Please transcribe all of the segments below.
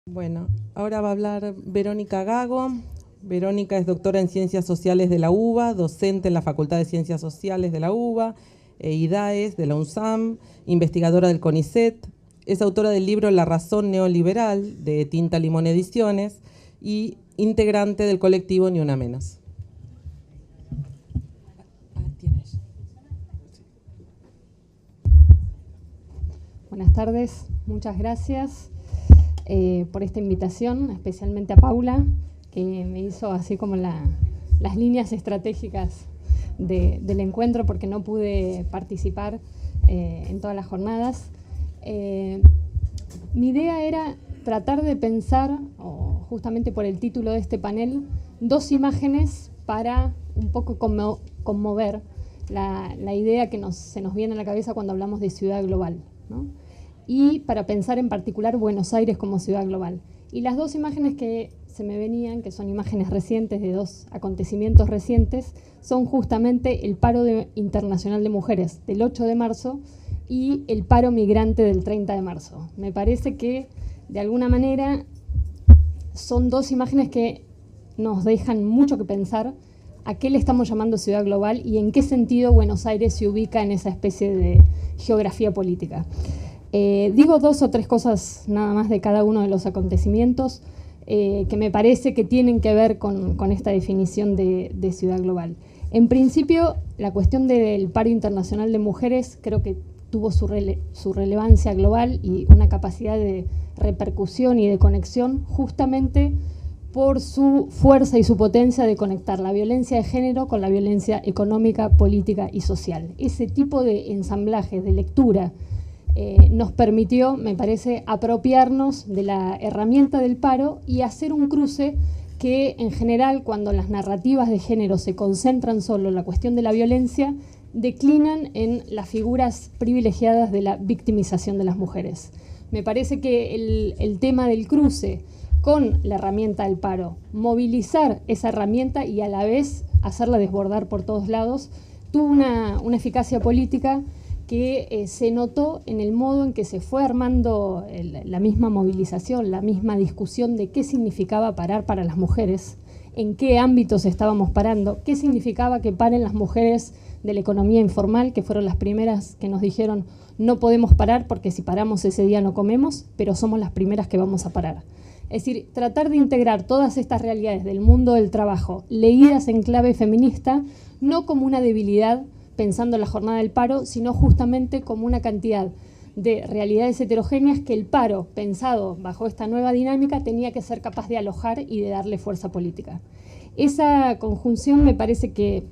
Bueno, ahora va a hablar Verónica Gago. Verónica es doctora en Ciencias Sociales de la UBA, docente en la Facultad de Ciencias Sociales de la UBA, IDAES de la UNSAM, investigadora del CONICET. Es autora del libro La razón neoliberal, de Tinta Limón Ediciones, y integrante del colectivo Ni Una Menos. Buenas tardes, muchas gracias por esta invitación, especialmente a Paula, que me hizo así como las líneas estratégicas del encuentro, porque no pude participar en todas las jornadas. Mi idea era tratar de pensar, justamente por el título de este panel, dos imágenes para un poco conmover la idea que se nos viene a la cabeza cuando hablamos de ciudad global, ¿no? Y para pensar en particular Buenos Aires como ciudad global. Y las dos imágenes que se me venían, que son imágenes recientes de dos acontecimientos recientes, son justamente el paro internacional de mujeres del 8 de marzo y el paro migrante del 30 de marzo. Me parece que, de alguna manera, son dos imágenes que nos dejan mucho que pensar a qué le estamos llamando ciudad global y en qué sentido Buenos Aires se ubica en esa especie de geografía política. Digo dos o tres cosas nada más de cada uno de los acontecimientos que me parece que tienen que ver con esta definición de ciudad global. En principio, la cuestión del paro internacional de mujeres creo que tuvo su relevancia global y una capacidad de repercusión y de conexión justamente por su fuerza y su potencia de conectar la violencia de género con la violencia económica, política y social. Ese tipo de ensamblaje, de lectura, nos permitió, me parece, apropiarnos de la herramienta del paro y hacer un cruce que, en general, cuando las narrativas de género se concentran solo en la cuestión de la violencia, declinan en las figuras privilegiadas de la victimización de las mujeres. Me parece que el tema del cruce con la herramienta del paro, movilizar esa herramienta y a la vez hacerla desbordar por todos lados, tuvo una eficacia política que se notó en el modo en que se fue armando la misma movilización, la misma discusión de qué significaba parar para las mujeres, en qué ámbitos estábamos parando, qué significaba que paren las mujeres de la economía informal, que fueron las primeras que nos dijeron no podemos parar porque si paramos ese día no comemos, pero somos las primeras que vamos a parar. Es decir, tratar de integrar todas estas realidades del mundo del trabajo, leídas en clave feminista, no como una debilidad, pensando en la jornada del paro, sino justamente como una cantidad de realidades heterogéneas que el paro, pensado bajo esta nueva dinámica, tenía que ser capaz de alojar y de darle fuerza política. Esa conjunción me parece que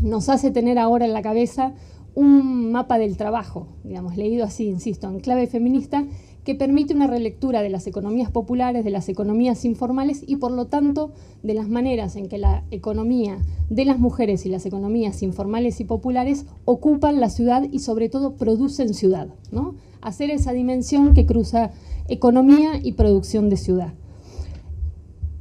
nos hace tener ahora en la cabeza un mapa del trabajo, digamos, leído así, insisto, en clave feminista, que permite una relectura de las economías populares, de las economías informales y, por lo tanto, de las maneras en que la economía de las mujeres y las economías informales y populares ocupan la ciudad y, sobre todo, producen ciudad, ¿no? Hacer esa dimensión que cruza economía y producción de ciudad.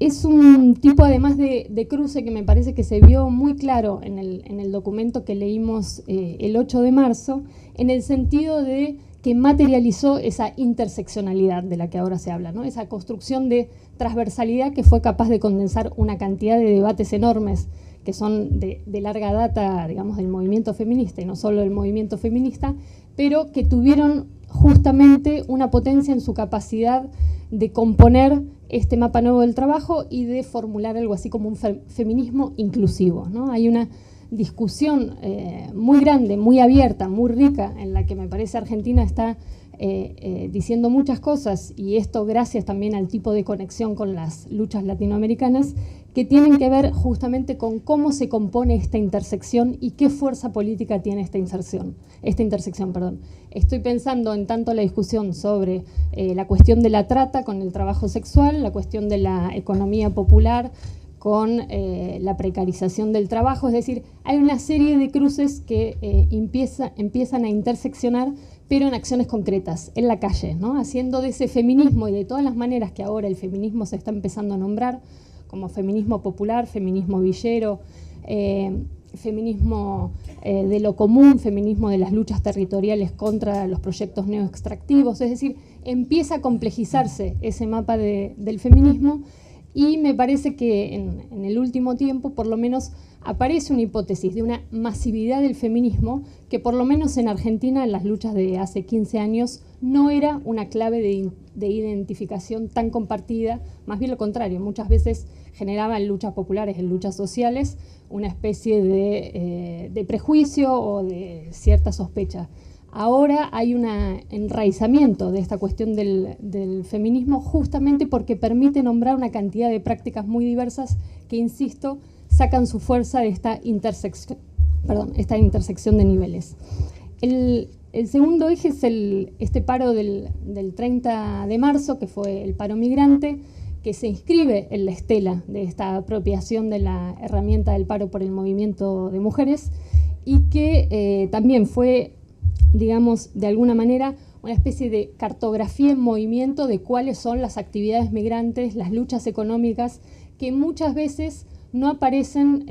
Es un tipo, además, de cruce que me parece que se vio muy claro en el documento que leímos el 8 de marzo, en el sentido de que materializó esa interseccionalidad de la que ahora se habla, ¿no? Esa construcción de transversalidad que fue capaz de condensar una cantidad de debates enormes que son de larga data, digamos, del movimiento feminista y no solo del movimiento feminista, pero que tuvieron justamente una potencia en su capacidad de componer este mapa nuevo del trabajo y de formular algo así como un feminismo inclusivo, ¿no? Hay una discusión muy grande, muy abierta, muy rica, en la que me parece Argentina está diciendo muchas cosas, y esto gracias también al tipo de conexión con las luchas latinoamericanas, que tienen que ver justamente con cómo se compone esta intersección y qué fuerza política tiene esta intersección. Estoy pensando en tanto la discusión sobre la cuestión de la trata con el trabajo sexual, la cuestión de la economía popular, con la precarización del trabajo, es decir, hay una serie de cruces que empiezan a interseccionar, pero en acciones concretas, en la calle, ¿no? Haciendo de ese feminismo y de todas las maneras que ahora el feminismo se está empezando a nombrar, como feminismo popular, feminismo villero, feminismo de lo común, feminismo de las luchas territoriales contra los proyectos neoextractivos, es decir, empieza a complejizarse ese mapa del feminismo y me parece que en el último tiempo por lo menos aparece una hipótesis de una masividad del feminismo que por lo menos en Argentina en las luchas de hace 15 años no era una clave de identificación tan compartida, más bien lo contrario, muchas veces generaba en luchas populares, en luchas sociales, una especie de prejuicio o de cierta sospecha. Ahora hay un enraizamiento de esta cuestión del feminismo justamente porque permite nombrar una cantidad de prácticas muy diversas que, insisto, sacan su fuerza de esta intersección de niveles. El segundo eje es este paro del 30 de marzo, que fue el paro migrante, que se inscribe en la estela de esta apropiación de la herramienta del paro por el movimiento de mujeres y que también fue, digamos, de alguna manera una especie de cartografía en movimiento de cuáles son las actividades migrantes, las luchas económicas que muchas veces no aparecen,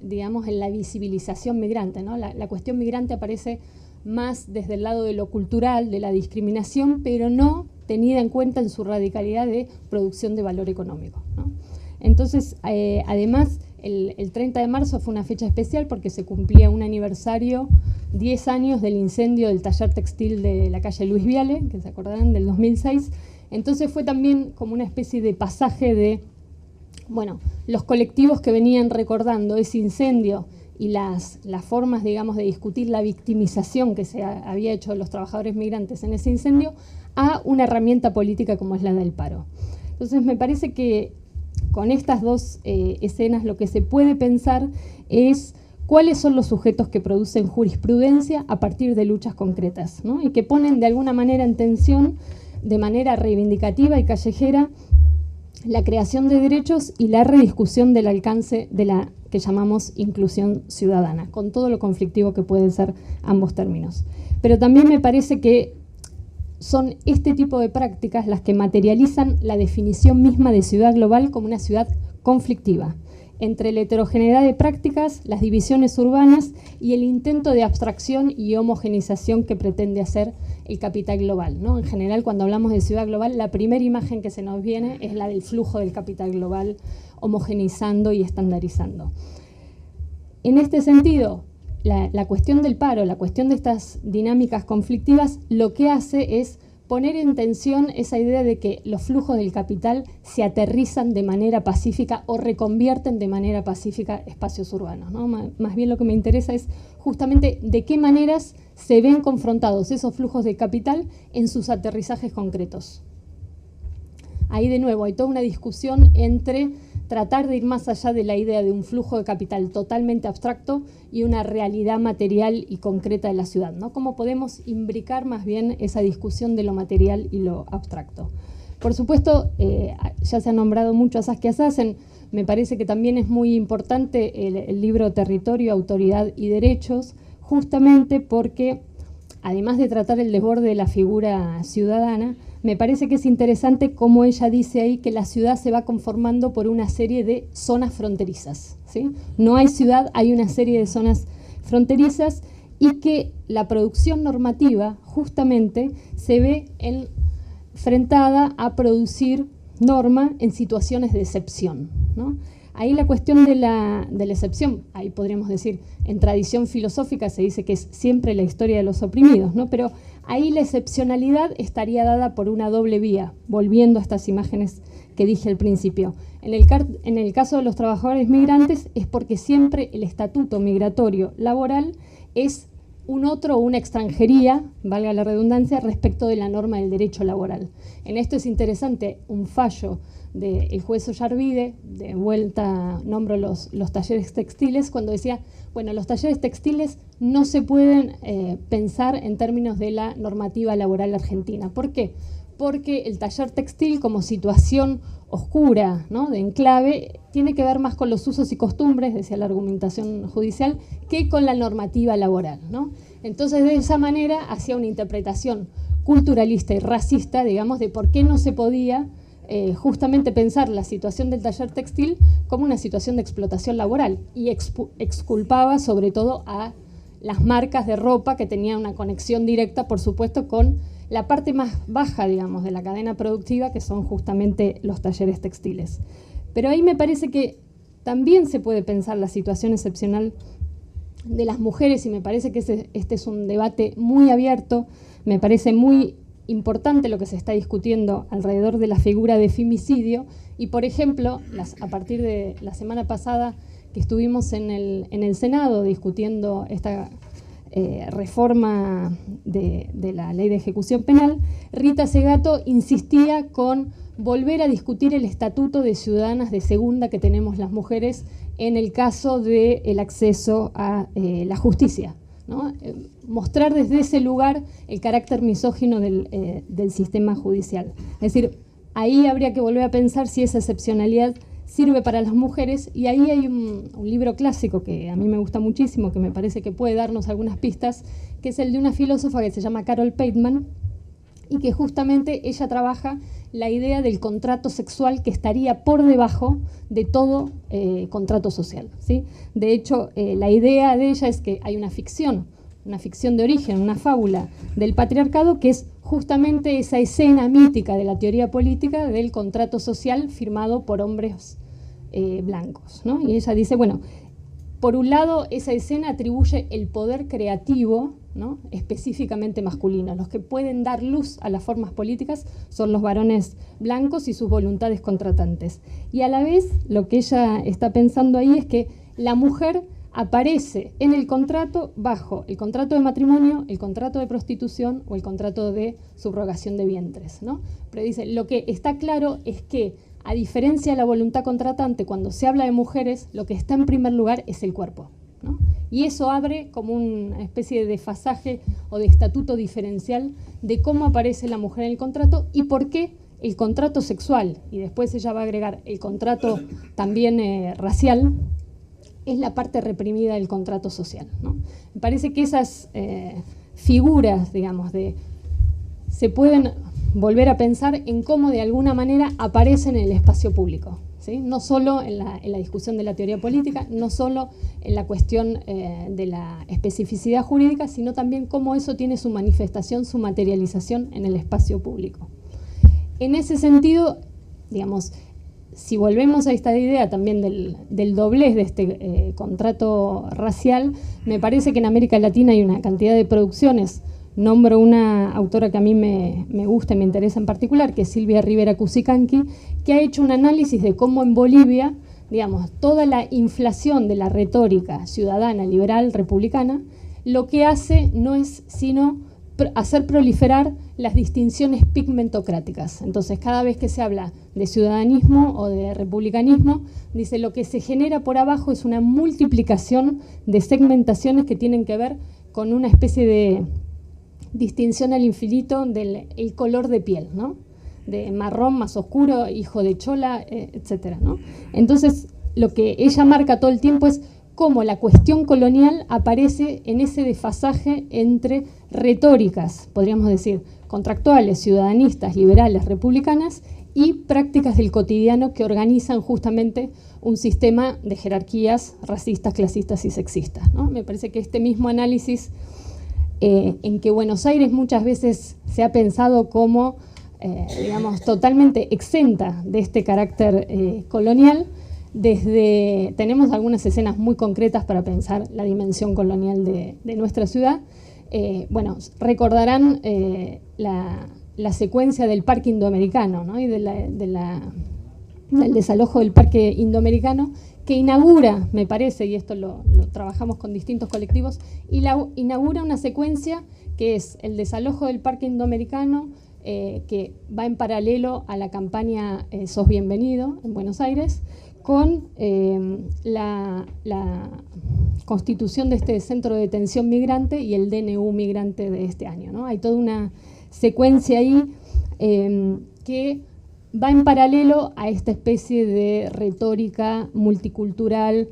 digamos, en la visibilización migrante, ¿no? La cuestión migrante aparece más desde el lado de lo cultural, de la discriminación, pero no tenida en cuenta en su radicalidad de producción de valor económico, ¿no? Entonces, además, el 30 de marzo fue una fecha especial porque se cumplía un aniversario, 10 años del incendio del taller textil de la calle Luis Viale, que se acordarán, del 2006. Entonces fue también como una especie de pasaje de, bueno, los colectivos que venían recordando ese incendio y las formas, digamos, de discutir la victimización que se había hecho de los trabajadores migrantes en ese incendio a una herramienta política como es la del paro. Entonces me parece que con estas dos escenas lo que se puede pensar es cuáles son los sujetos que producen jurisprudencia a partir de luchas concretas, ¿no? Y que ponen de alguna manera en tensión, de manera reivindicativa y callejera, la creación de derechos y la rediscusión del alcance de la que llamamos inclusión ciudadana, con todo lo conflictivo que pueden ser ambos términos. Pero también me parece que son este tipo de prácticas las que materializan la definición misma de ciudad global como una ciudad conflictiva, entre la heterogeneidad de prácticas, las divisiones urbanas y el intento de abstracción y homogenización que pretende hacer el capital global, ¿no? En general, cuando hablamos de ciudad global, la primera imagen que se nos viene es la del flujo del capital global, homogeneizando y estandarizando. En este sentido, la cuestión del paro, la cuestión de estas dinámicas conflictivas, lo que hace es poner en tensión esa idea de que los flujos del capital se aterrizan de manera pacífica o reconvierten de manera pacífica espacios urbanos, ¿no? Más bien lo que me interesa es justamente de qué maneras se ven confrontados esos flujos de capital en sus aterrizajes concretos. Ahí de nuevo hay toda una discusión entre tratar de ir más allá de la idea de un flujo de capital totalmente abstracto y una realidad material y concreta de la ciudad, ¿no? ¿Cómo podemos imbricar más bien esa discusión de lo material y lo abstracto? Por supuesto, ya se ha nombrado mucho a Saskia Sassen, me parece que también es muy importante el libro Territorio, Autoridad y Derechos, justamente porque, además de tratar el desborde de la figura ciudadana, me parece que es interesante cómo ella dice ahí que la ciudad se va conformando por una serie de zonas fronterizas, ¿sí? No hay ciudad, hay una serie de zonas fronterizas y que la producción normativa justamente se ve enfrentada a producir norma en situaciones de excepción, ¿no? Ahí la cuestión de la excepción, ahí podríamos decir, en tradición filosófica se dice que es siempre la historia de los oprimidos, ¿no? Pero ahí la excepcionalidad estaría dada por una doble vía, volviendo a estas imágenes que dije al principio. En el caso de los trabajadores migrantes es porque siempre el estatuto migratorio laboral es un otro o una extranjería, valga la redundancia, respecto de la norma del derecho laboral. En esto es interesante un fallo del juez Ollarvide, de vuelta nombro los talleres textiles, cuando decía, bueno, los talleres textiles no se pueden pensar en términos de la normativa laboral argentina. ¿Por qué? Porque el taller textil como situación oscura, ¿no?, de enclave, tiene que ver más con los usos y costumbres, decía la argumentación judicial, que con la normativa laboral, ¿no? Entonces, de esa manera, hacía una interpretación culturalista y racista, digamos, de por qué no se podía justamente pensar la situación del taller textil como una situación de explotación laboral y exculpaba sobre todo a las marcas de ropa que tenían una conexión directa, por supuesto, con la parte más baja, digamos, de la cadena productiva, que son justamente los talleres textiles. Pero ahí me parece que también se puede pensar la situación excepcional de las mujeres y me parece que este es un debate muy abierto, me parece muy importante lo que se está discutiendo alrededor de la figura de femicidio y, por ejemplo, a partir de la semana pasada que estuvimos en el Senado discutiendo esta reforma de la ley de ejecución penal, Rita Segato insistía con volver a discutir el estatuto de ciudadanas de segunda que tenemos las mujeres en el caso del acceso a la justicia, ¿no? Mostrar desde ese lugar el carácter misógino del sistema judicial. Es decir, ahí habría que volver a pensar si esa excepcionalidad sirve para las mujeres y ahí hay un libro clásico que a mí me gusta muchísimo, que me parece que puede darnos algunas pistas, que es el de una filósofa que se llama Carol Pateman y que justamente ella trabaja la idea del contrato sexual que estaría por debajo de todo contrato social, ¿sí? De hecho, la idea de ella es que hay una ficción de origen, una fábula del patriarcado que es justamente esa escena mítica de la teoría política del contrato social firmado por hombres blancos, ¿no? Y ella dice, bueno, por un lado esa escena atribuye el poder creativo, ¿no?, específicamente masculino. Los que pueden dar luz a las formas políticas son los varones blancos y sus voluntades contratantes. Y a la vez lo que ella está pensando ahí es que la mujer aparece en el contrato bajo el contrato de matrimonio, el contrato de prostitución o el contrato de subrogación de vientres, ¿no? Pero dice, lo que está claro es que, a diferencia de la voluntad contratante, cuando se habla de mujeres, lo que está en primer lugar es el cuerpo, ¿no? Y eso abre como una especie de desfasaje o de estatuto diferencial de cómo aparece la mujer en el contrato y por qué el contrato sexual, y después ella va a agregar el contrato también racial, es la parte reprimida del contrato social, ¿no? Me parece que esas figuras, digamos, se pueden volver a pensar en cómo de alguna manera aparecen en el espacio público, ¿sí? No solo en la discusión de la teoría política, no solo en la cuestión de la especificidad jurídica, sino también cómo eso tiene su manifestación, su materialización en el espacio público. En ese sentido, digamos, si volvemos a esta idea también del doblez de este contrato racial, me parece que en América Latina hay una cantidad de producciones. Nombro una autora que a mí me gusta y me interesa en particular, que es Silvia Rivera Cusicanqui, que ha hecho un análisis de cómo en Bolivia, digamos, toda la inflación de la retórica ciudadana, liberal, republicana, lo que hace no es sino hacer proliferar las distinciones pigmentocráticas. Entonces, cada vez que se habla de ciudadanismo o de republicanismo, dice lo que se genera por abajo es una multiplicación de segmentaciones que tienen que ver con una especie de distinción al infinito del color de piel, ¿no? De marrón más oscuro, hijo de chola, etcétera, ¿no? Entonces, lo que ella marca todo el tiempo es cómo la cuestión colonial aparece en ese desfasaje entre retóricas, podríamos decir, contractuales, ciudadanistas, liberales, republicanas, y prácticas del cotidiano que organizan justamente un sistema de jerarquías racistas, clasistas y sexistas, ¿no? Me parece que este mismo análisis en que Buenos Aires muchas veces se ha pensado como, digamos, totalmente exenta de este carácter colonial. Tenemos algunas escenas muy concretas para pensar la dimensión colonial de nuestra ciudad. Bueno, recordarán la secuencia del Parque Indoamericano, ¿no? Y del desalojo del Parque Indoamericano, que inaugura, me parece, y esto lo trabajamos con distintos colectivos, inaugura una secuencia que es el desalojo del Parque Indoamericano, que va en paralelo a la campaña Sos Bienvenido en Buenos Aires, con la constitución de este centro de detención migrante y el DNU migrante de este año, ¿no? Hay toda una secuencia ahí que va en paralelo a esta especie de retórica multicultural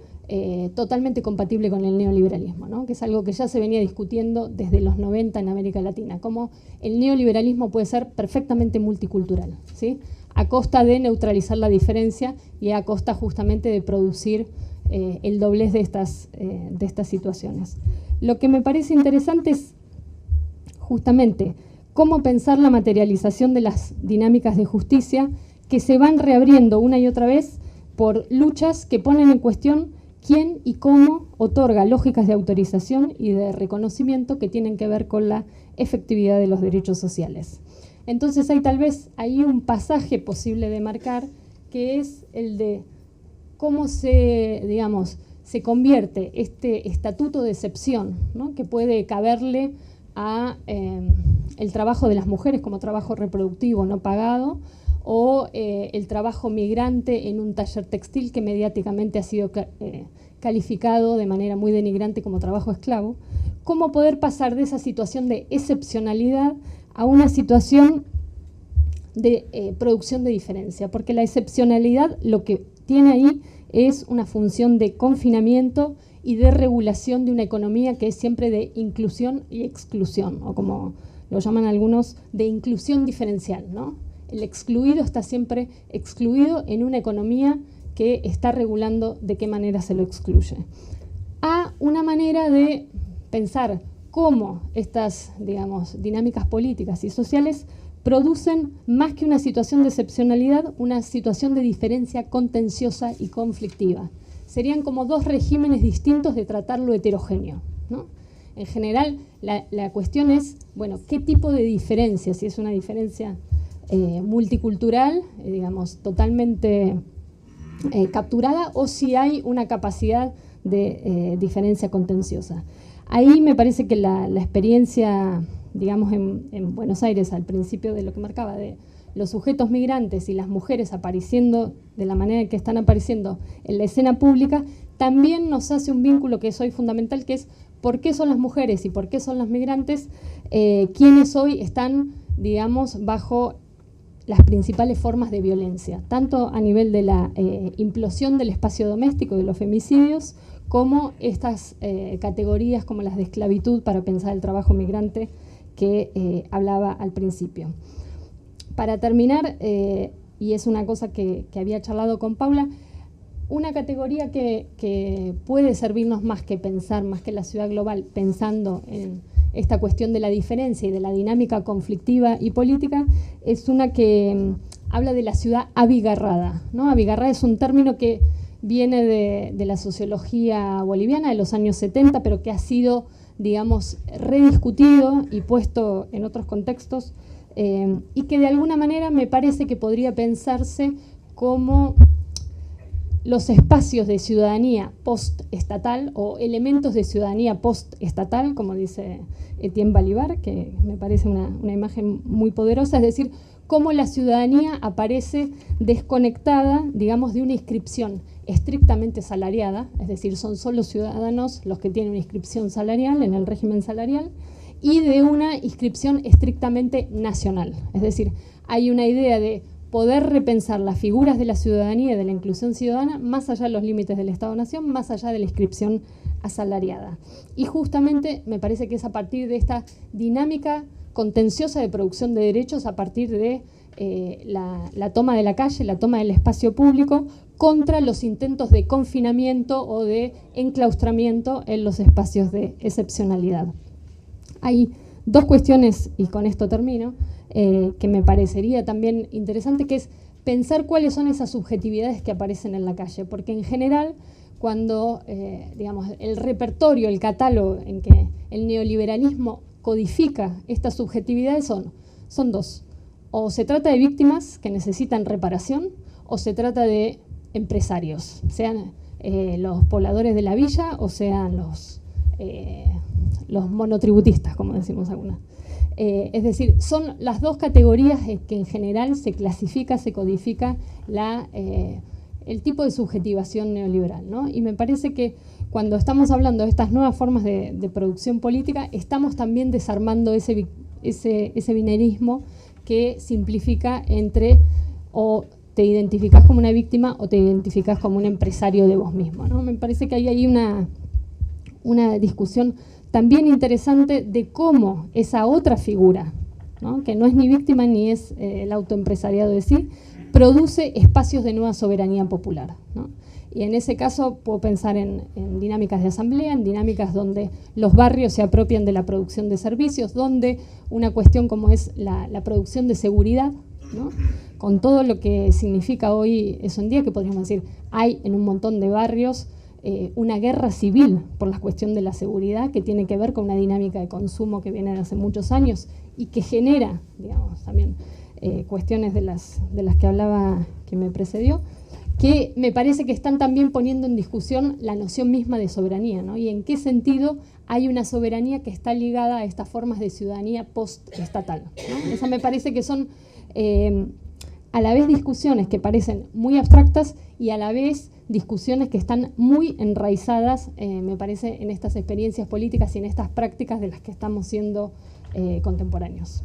totalmente compatible con el neoliberalismo, ¿no? Que es algo que ya se venía discutiendo desde los 90 en América Latina, cómo el neoliberalismo puede ser perfectamente multicultural, ¿sí? a costa de neutralizar la diferencia y a costa justamente de producir el doblez de estas situaciones. Lo que me parece interesante es justamente cómo pensar la materialización de las dinámicas de justicia que se van reabriendo una y otra vez por luchas que ponen en cuestión quién y cómo otorga lógicas de autorización y de reconocimiento que tienen que ver con la efectividad de los derechos sociales. Entonces hay tal vez ahí un pasaje posible de marcar, que es el de cómo se convierte este estatuto de excepción, ¿no?, que puede caberle a el trabajo de las mujeres como trabajo reproductivo no pagado, o el trabajo migrante en un taller textil que mediáticamente ha sido calificado de manera muy denigrante como trabajo esclavo. Cómo poder pasar de esa situación de excepcionalidad a una situación de producción de diferencia, porque la excepcionalidad lo que tiene ahí es una función de confinamiento y de regulación de una economía que es siempre de inclusión y exclusión, o como lo llaman algunos, de inclusión diferencial, ¿no? El excluido está siempre excluido en una economía que está regulando de qué manera se lo excluye. A una manera de pensar cómo estas, dinámicas políticas y sociales producen, más que una situación de excepcionalidad, una situación de diferencia contenciosa y conflictiva. Serían como dos regímenes distintos de tratar lo heterogéneo, ¿no? En general, la cuestión es, bueno, ¿qué tipo de diferencia? Si es una diferencia multicultural, totalmente capturada, o si hay una capacidad de diferencia contenciosa. Ahí me parece que la experiencia, en Buenos Aires, al principio de lo que marcaba de los sujetos migrantes y las mujeres apareciendo de la manera en que están apareciendo en la escena pública, también nos hace un vínculo que es hoy fundamental, que es por qué son las mujeres y por qué son los migrantes quienes hoy están, bajo las principales formas de violencia, tanto a nivel de la implosión del espacio doméstico, de los femicidios, como estas categorías como las de esclavitud para pensar el trabajo migrante que hablaba al principio. Para terminar, y es una cosa que había charlado con Paula, una categoría que puede servirnos más que pensar, más que la ciudad global, pensando en esta cuestión de la diferencia y de la dinámica conflictiva y política, es una que habla de la ciudad abigarrada, ¿no? Abigarrada es un término que viene de la sociología boliviana de los años 70, pero que ha sido, rediscutido y puesto en otros contextos, y que de alguna manera me parece que podría pensarse como los espacios de ciudadanía post-estatal o elementos de ciudadanía post-estatal, como dice Etienne Balibar, que me parece una imagen muy poderosa, es decir, cómo la ciudadanía aparece desconectada, de una inscripción estrictamente salariada, es decir, son solo ciudadanos los que tienen una inscripción salarial en el régimen salarial, y de una inscripción estrictamente nacional. Es decir, hay una idea de poder repensar las figuras de la ciudadanía y de la inclusión ciudadana más allá de los límites del Estado-Nación, más allá de la inscripción asalariada. Y justamente me parece que es a partir de esta dinámica contenciosa de producción de derechos, a partir de la toma de la calle, la toma del espacio público, contra los intentos de confinamiento o de enclaustramiento en los espacios de excepcionalidad. Hay dos cuestiones, y con esto termino, que me parecería también interesante, que es pensar cuáles son esas subjetividades que aparecen en la calle, porque en general cuando el repertorio, el catálogo en que el neoliberalismo codifica estas subjetividades son dos. O se trata de víctimas que necesitan reparación, o se trata de empresarios, sean los pobladores de la villa o sean los monotributistas, como decimos algunas. Es decir, son las dos categorías que en general se clasifica, se codifica el tipo de subjetivación neoliberal, ¿no? Y me parece que cuando estamos hablando de estas nuevas formas de producción política, estamos también desarmando ese binarismo que simplifica entre o te identificás como una víctima o te identificás como un empresario de vos mismo, ¿no? Me parece que hay una discusión también interesante de cómo esa otra figura, ¿no?, que no es ni víctima ni es el autoempresariado de sí, produce espacios de nueva soberanía popular, ¿no? Y en ese caso puedo pensar en dinámicas de asamblea, en dinámicas donde los barrios se apropian de la producción de servicios, donde una cuestión como es la producción de seguridad, ¿no? Con todo lo que significa hoy eso en día, que podríamos decir, hay en un montón de barrios una guerra civil por la cuestión de la seguridad que tiene que ver con una dinámica de consumo que viene de hace muchos años y que genera, digamos, también cuestiones de las que hablaba quien me precedió, que me parece que están también poniendo en discusión la noción misma de soberanía, ¿no? Y en qué sentido hay una soberanía que está ligada a estas formas de ciudadanía post-estatal, ¿no? Esa me parece que son a la vez discusiones que parecen muy abstractas y a la vez discusiones que están muy enraizadas, me parece, en estas experiencias políticas y en estas prácticas de las que estamos siendo contemporáneos.